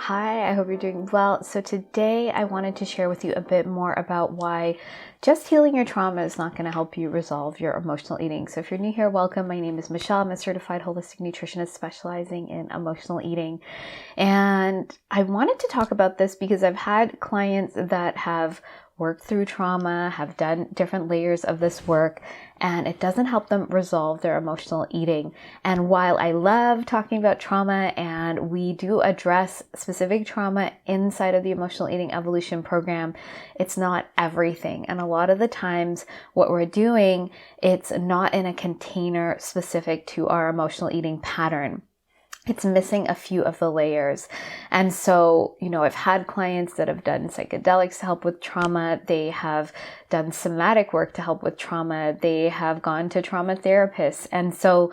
Hi, I hope you're doing well. So today I wanted to share with you a bit more about why just healing your trauma is not going to help you resolve your emotional eating. So if you're new here, welcome. My name is Michelle. I'm a certified holistic nutritionist specializing in emotional eating. And I wanted to talk about this because I've had clients that have worked through trauma, have done different layers of this work, and it doesn't help them resolve their emotional eating. And while I love talking about trauma, and we do address specific trauma inside of the emotional eating evolution program, it's not everything. And a lot of the times what we're doing, it's not in a container specific to our emotional eating pattern. It's missing a few of the layers. And so, I've had clients that have done psychedelics to help with trauma. They have done somatic work to help with trauma. They have gone to trauma therapists. And so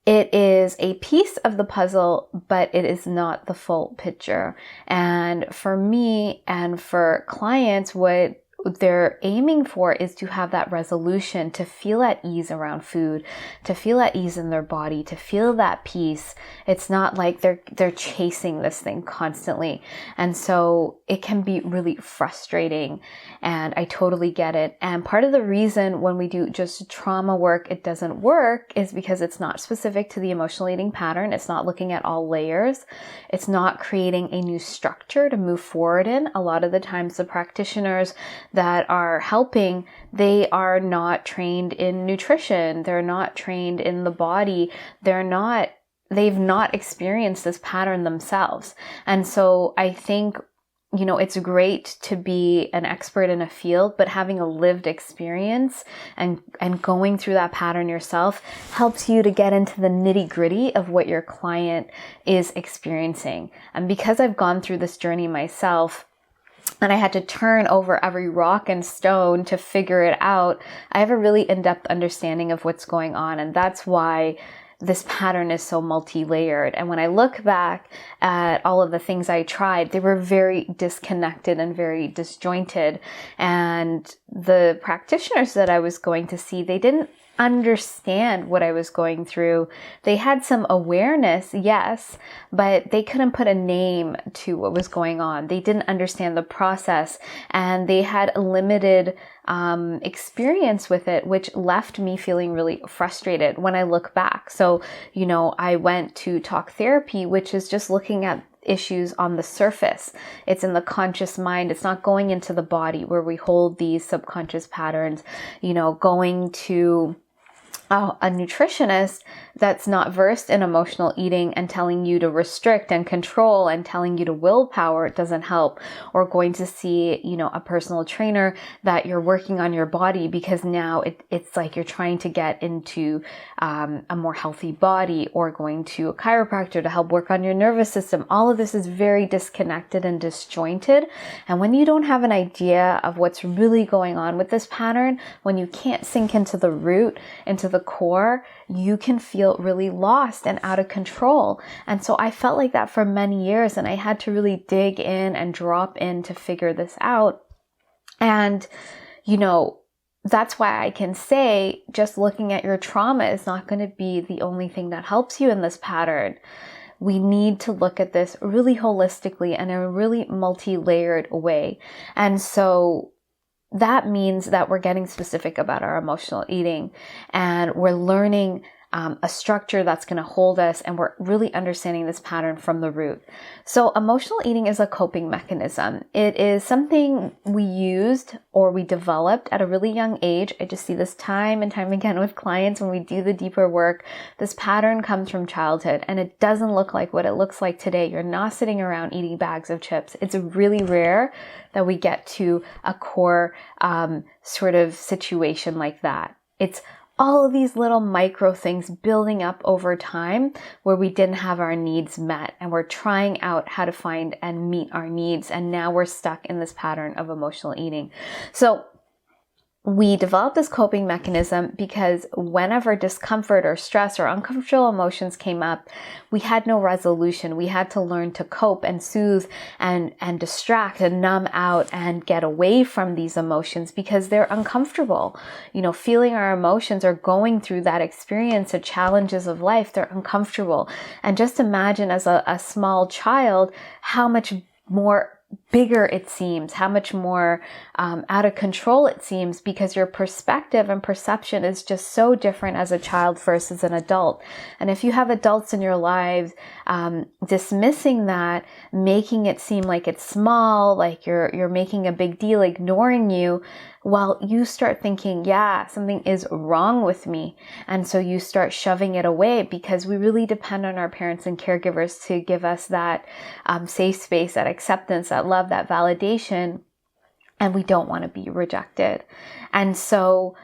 it is a piece of the puzzle, but it is not the full picture. And for me and for clients, what they're aiming for is to have that resolution, to feel at ease around food, to feel at ease in their body, to feel that peace. It's not like they're chasing this thing constantly. And so it can be really frustrating, and I totally get it. And part of the reason when we do just trauma work, it doesn't work is because it's not specific to the emotional eating pattern. It's not looking at all layers. It's not creating a new structure to move forward in. A lot of the times the practitioners that are helping, they are not trained in nutrition. They're not trained in the body. They've not experienced this pattern themselves. And so I think, it's great to be an expert in a field, but having a lived experience and going through that pattern yourself helps you to get into the nitty-gritty of what your client is experiencing. And because I've gone through this journey myself, and I had to turn over every rock and stone to figure it out, I have a really in-depth understanding of what's going on. And that's why this pattern is so multi-layered. And when I look back at all of the things I tried, they were very disconnected and very disjointed. And the practitioners that I was going to see, they didn't understand what I was going through. They had some awareness, yes, but they couldn't put a name to what was going on. They didn't understand the process, and they had a limited experience with it, which left me feeling really frustrated when I look back. So, I went to talk therapy, which is just looking at issues on the surface. It's in the conscious mind. It's not going into the body where we hold these subconscious patterns, going to a nutritionist that's not versed in emotional eating and telling you to restrict and control and telling you to willpower doesn't help. Or going to see, a personal trainer that you're working on your body because now it's like you're trying to get into a more healthy body, or going to a chiropractor to help work on your nervous system. All of this is very disconnected and disjointed. And when you don't have an idea of what's really going on with this pattern, when you can't sink into the root, into the core, you can feel really lost and out of control. And so I felt like that for many years, and I had to really dig in and drop in to figure this out. And, that's why I can say just looking at your trauma is not going to be the only thing that helps you in this pattern. We need to look at this really holistically and in a really multi-layered way. And so that means that we're getting specific about our emotional eating, and we're learning a structure that's going to hold us, and we're really understanding this pattern from the root. So emotional eating is a coping mechanism. It is something we used or we developed at a really young age. I just see this time and time again with clients when we do the deeper work. This pattern comes from childhood, and it doesn't look like what it looks like today. You're not sitting around eating bags of chips. It's really rare that we get to a core sort of situation like that. It's all of these little micro things building up over time where we didn't have our needs met, and we're trying out how to find and meet our needs. And now we're stuck in this pattern of emotional eating. So we developed this coping mechanism because whenever discomfort or stress or uncomfortable emotions came up, we had no resolution. We had to learn to cope and soothe and distract and numb out and get away from these emotions because they're uncomfortable. Feeling our emotions or going through that experience of challenges of life, they're uncomfortable. And just imagine as a small child, how much more bigger it seems, how much more out of control it seems, because your perspective and perception is just so different as a child versus an adult. And if you have adults in your lives dismissing that, making it seem like it's small, like you're making a big deal, ignoring you, well, you start thinking, yeah, something is wrong with me. And so you start shoving it away, because we really depend on our parents and caregivers to give us that safe space, that acceptance, that love, that validation. And we don't want to be rejected. And so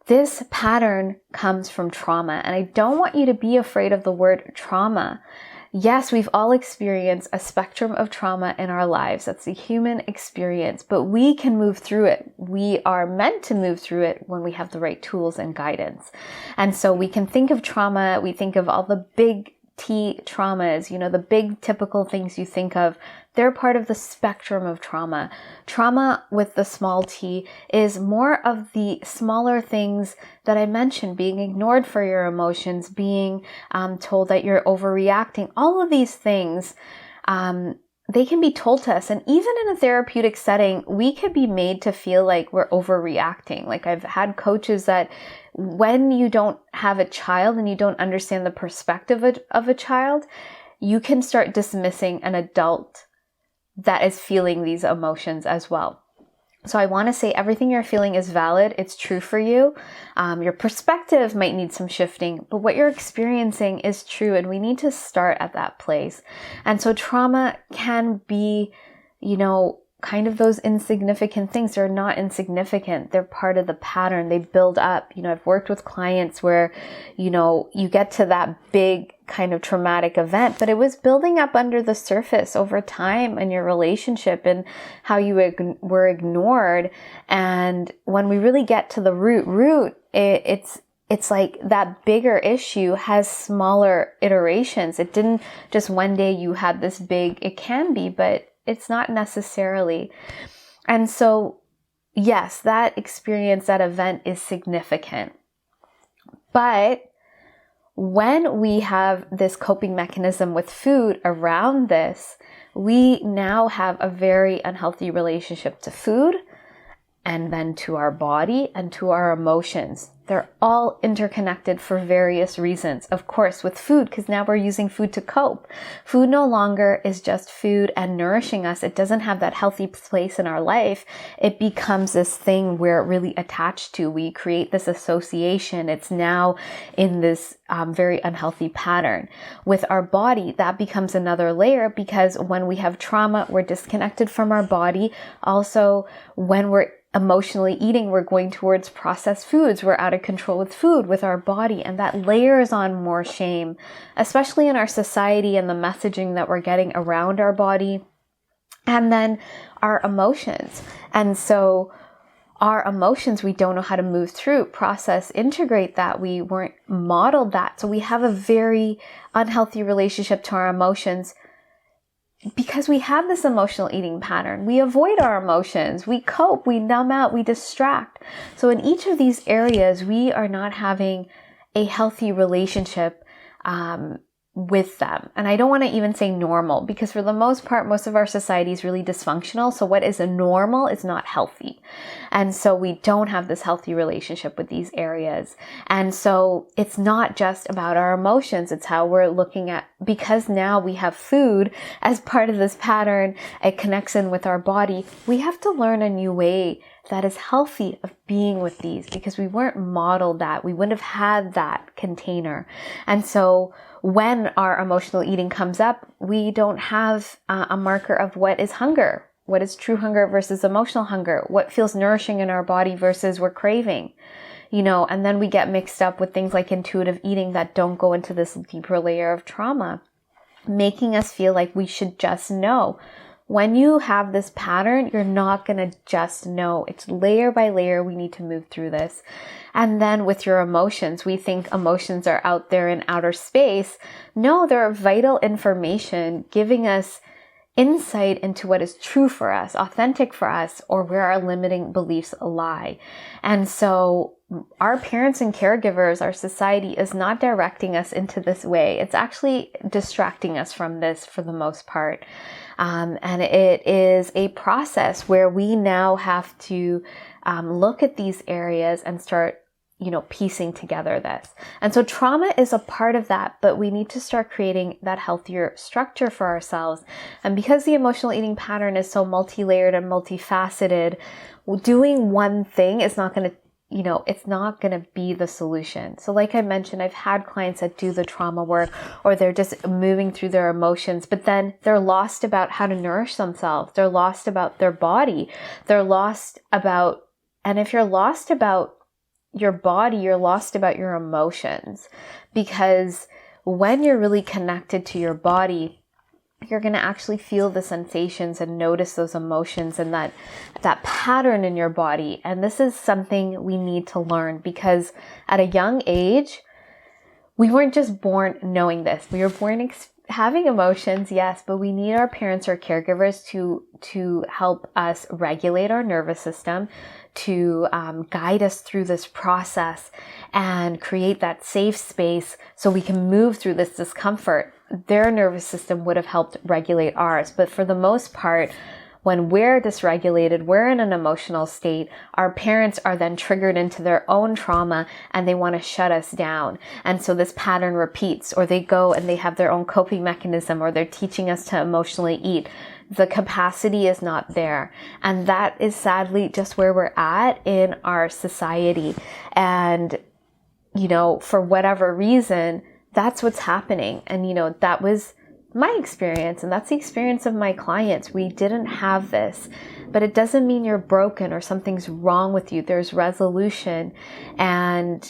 this pattern comes from trauma. And I don't want you to be afraid of the word trauma. Yes, we've all experienced a spectrum of trauma in our lives. That's a human experience, but we can move through it. We are meant to move through it when we have the right tools and guidance. And so we can think of trauma. We think of all the big T traumas, the big typical things you think of. They're part of the spectrum of trauma. Trauma with the small t is more of the smaller things that I mentioned, being ignored for your emotions, being told that you're overreacting. All of these things, they can be told to us. And even in a therapeutic setting, we could be made to feel like we're overreacting. Like I've had coaches that when you don't have a child and you don't understand the perspective of a child, you can start dismissing an adult that is feeling these emotions as well. So I want to say everything you're feeling is valid. It's true for you. Your perspective might need some shifting, but what you're experiencing is true, and we need to start at that place. And so trauma can be, kind of those insignificant things. They're not insignificant. They're part of the pattern. They build up. I've worked with clients where, you get to that big kind of traumatic event, but it was building up under the surface over time in your relationship and how you were ignored. And when we really get to the root, it's like that bigger issue has smaller iterations. It didn't just one day you had this big, it can be, but it's not necessarily. And so, yes, that experience, that event is significant. But when we have this coping mechanism with food around this, we now have a very unhealthy relationship to food, and then to our body and to our emotions. They're all interconnected for various reasons. Of course, with food, because now we're using food to cope. Food no longer is just food and nourishing us. It doesn't have that healthy place in our life. It becomes this thing we're really attached to. We create this association. It's now in this very unhealthy pattern. With our body, that becomes another layer, because when we have trauma, we're disconnected from our body. Also, when we're emotionally eating, we're going towards processed foods. We're out of control with food, with our body, and that layers on more shame, especially in our society and the messaging that we're getting around our body. And then our emotions. And so our emotions, we don't know how to move through, process, integrate that. We weren't modeled that. So we have a very unhealthy relationship to our emotions, because we have this emotional eating pattern. We avoid our emotions, we cope, we numb out, we distract. So in each of these areas, we are not having a healthy relationship with them. And I don't want to even say normal, because for the most part, most of our society is really dysfunctional. So what is a normal is not healthy. And so we don't have this healthy relationship with these areas. And so it's not just about our emotions. It's how we're looking at, because now we have food as part of this pattern, it connects in with our body. We have to learn a new way that is healthy of being with these, because we weren't modeled that. We wouldn't have had that container. And so when our emotional eating comes up, we don't have a marker of what is hunger, what is true hunger versus emotional hunger, what feels nourishing in our body versus we're craving, and then we get mixed up with things like intuitive eating that don't go into this deeper layer of trauma, making us feel like we should just know. when you have this pattern, you're not going to just know. It's layer by layer. We need to move through this. And then with your emotions, we think emotions are out there in outer space. No, they're vital information giving us insight into what is true for us, authentic for us, or where our limiting beliefs lie. And so our parents and caregivers, our society is not directing us into this way. It's actually distracting us from this for the most part. And it is a process where we now have to look at these areas and start piecing together this. And so trauma is a part of that, but we need to start creating that healthier structure for ourselves. And because the emotional eating pattern is so multi-layered and multifaceted, doing one thing is not going to it's not going to be the solution. So like I mentioned, I've had clients that do the trauma work, or they're just moving through their emotions, but then they're lost about how to nourish themselves. They're lost about their body. They're lost about, and if you're lost about your body, you're lost about your emotions, because when you're really connected to your body, you're going to actually feel the sensations and notice those emotions and that pattern in your body. And this is something we need to learn, because at a young age, we weren't just born knowing this. We were born having emotions, yes, but we need our parents or caregivers to help us regulate our nervous system, to guide us through this process and create that safe space so we can move through this discomfort. Their nervous system would have helped regulate ours. But for the most part, when we're dysregulated, we're in an emotional state, our parents are then triggered into their own trauma and they want to shut us down. And so this pattern repeats, or they go and they have their own coping mechanism, or they're teaching us to emotionally eat. The capacity is not there. And that is sadly just where we're at in our society. And, for whatever reason, that's what's happening. And, that was my experience, and that's the experience of my clients. We didn't have this, but it doesn't mean you're broken or something's wrong with you. There's resolution. And,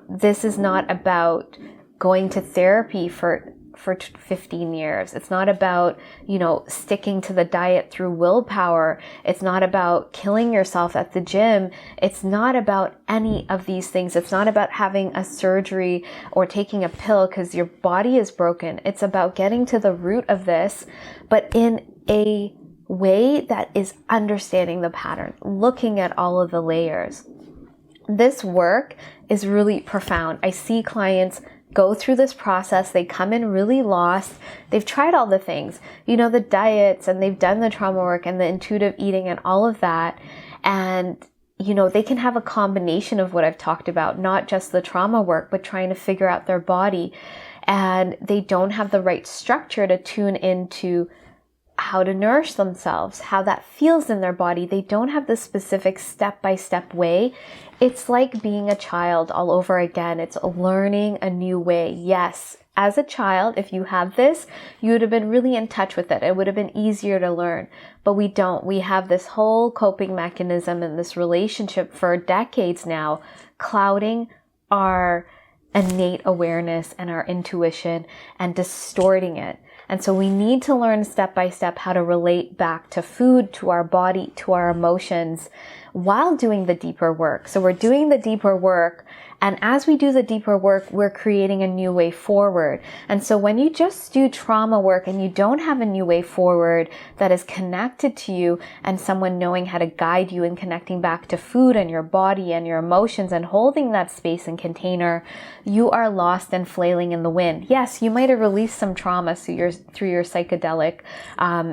this is not about going to therapy for 15 years. It's not about, sticking to the diet through willpower. It's not about killing yourself at the gym. It's not about any of these things. It's not about having a surgery or taking a pill because your body is broken. It's about getting to the root of this, but in a way that is understanding the pattern, looking at all of the layers. This work is really profound. I see clients go through this process. They come in really lost. They've tried all the things, the diets, and they've done the trauma work and the intuitive eating and all of that. And, they can have a combination of what I've talked about, not just the trauma work, but trying to figure out their body. And they don't have the right structure to tune into how to nourish themselves, how that feels in their body. They don't have the specific step-by-step way. It's like being a child all over again. It's learning a new way. Yes, as a child, if you had this, you would have been really in touch with it. It would have been easier to learn, but we don't. We have this whole coping mechanism and this relationship for decades now, clouding our innate awareness and our intuition and distorting it. And so we need to learn step by step how to relate back to food, to our body, to our emotions while doing the deeper work. So we're doing the deeper work, and as we do the deeper work, we're creating a new way forward. And so when you just do trauma work and you don't have a new way forward that is connected to you and someone knowing how to guide you in connecting back to food and your body and your emotions and holding that space and container, you are lost and flailing in the wind. Yes, you might have released some trauma through your psychedelic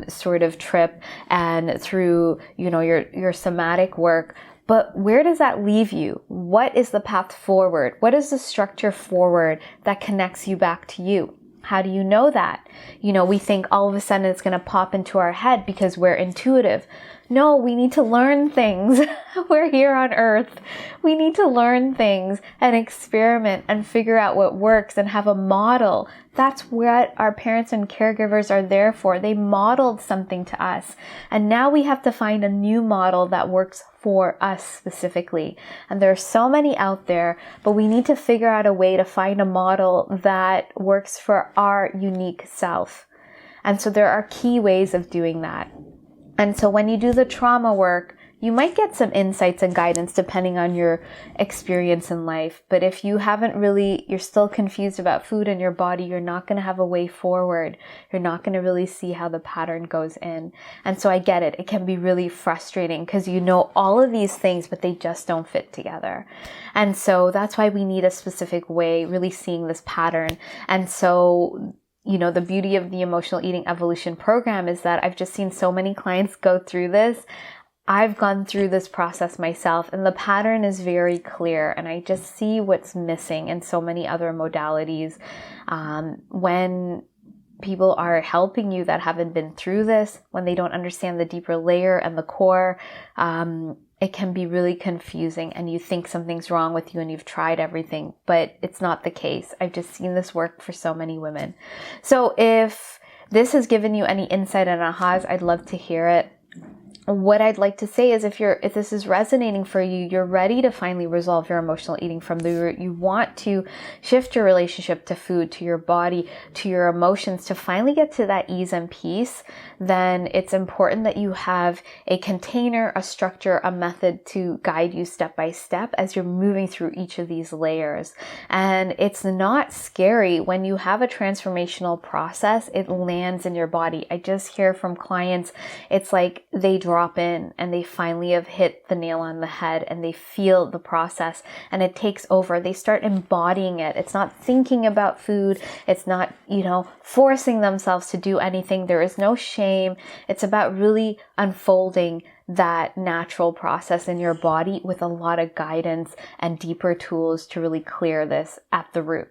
sort of trip and through your somatic work. But where does that leave you? What is the path forward? What is the structure forward that connects you back to you? How do you know that? We think all of a sudden it's going to pop into our head because we're intuitive. No, we need to learn things. We're here on earth. We need to learn things and experiment and figure out what works and have a model. That's what our parents and caregivers are there for. They modeled something to us. And now we have to find a new model that works for us specifically. And there are so many out there, but we need to figure out a way to find a model that works for our unique self. And so there are key ways of doing that. And so when you do the trauma work, you might get some insights and guidance depending on your experience in life. But if you haven't really, you're still confused about food and your body, you're not going to have a way forward. You're not going to really see how the pattern goes in. And so I get it. It can be really frustrating because you know all of these things, but they just don't fit together. And so that's why we need a specific way, really seeing this pattern. And so the beauty of the emotional eating evolution program is that I've just seen so many clients go through this. I've gone through this process myself, and the pattern is very clear, and I just see what's missing in so many other modalities. When people are helping you that haven't been through this, when they don't understand the deeper layer and the core, it can be really confusing, and you think something's wrong with you and you've tried everything, but it's not the case. I've just seen this work for so many women. So if this has given you any insight and ahas, I'd love to hear it. What I'd like to say is if this is resonating for you, you're ready to finally resolve your emotional eating from the root. You want to shift your relationship to food, to your body, to your emotions, to finally get to that ease and peace, then it's important that you have a container, a structure, a method to guide you step by step as you're moving through each of these layers. And it's not scary when you have a transformational process, it lands in your body. I just hear from clients, it's like they drop in and they finally have hit the nail on the head and they feel the process and it takes over. They start embodying it. It's not thinking about food. It's not, forcing themselves to do anything. There is no shame. It's about really unfolding that natural process in your body with a lot of guidance and deeper tools to really clear this at the root.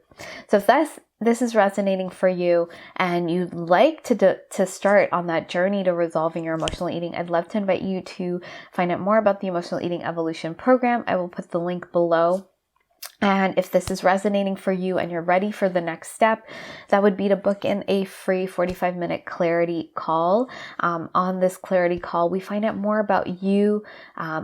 So if this is resonating for you and you'd like to start on that journey to resolving your emotional eating, I'd love to invite you to find out more about the Emotional Eating Evolution program. I will put the link below. And if this is resonating for you and you're ready for the next step, that would be to book in a free 45-minute clarity call. On this clarity call, we find out more about you,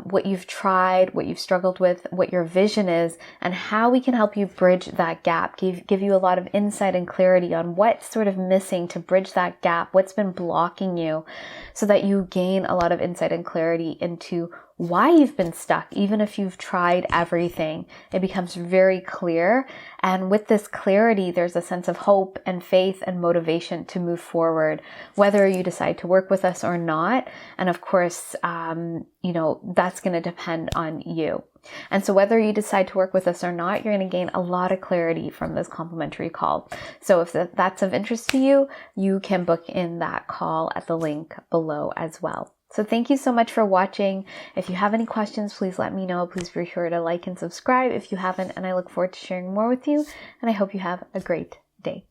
what you've tried, what you've struggled with, what your vision is, and how we can help you bridge that gap, give you a lot of insight and clarity on what's sort of missing to bridge that gap, what's been blocking you, so that you gain a lot of insight and clarity into why you've been stuck. Even if you've tried everything, it becomes very clear. And with this clarity, there's a sense of hope and faith and motivation to move forward, whether you decide to work with us or not. And of course, that's going to depend on you. And so whether you decide to work with us or not, you're going to gain a lot of clarity from this complimentary call. So if that's of interest to you, you can book in that call at the link below as well. So thank you so much for watching. If you have any questions, please let me know. Please be sure to like and subscribe if you haven't, and I look forward to sharing more with you, and I hope you have a great day.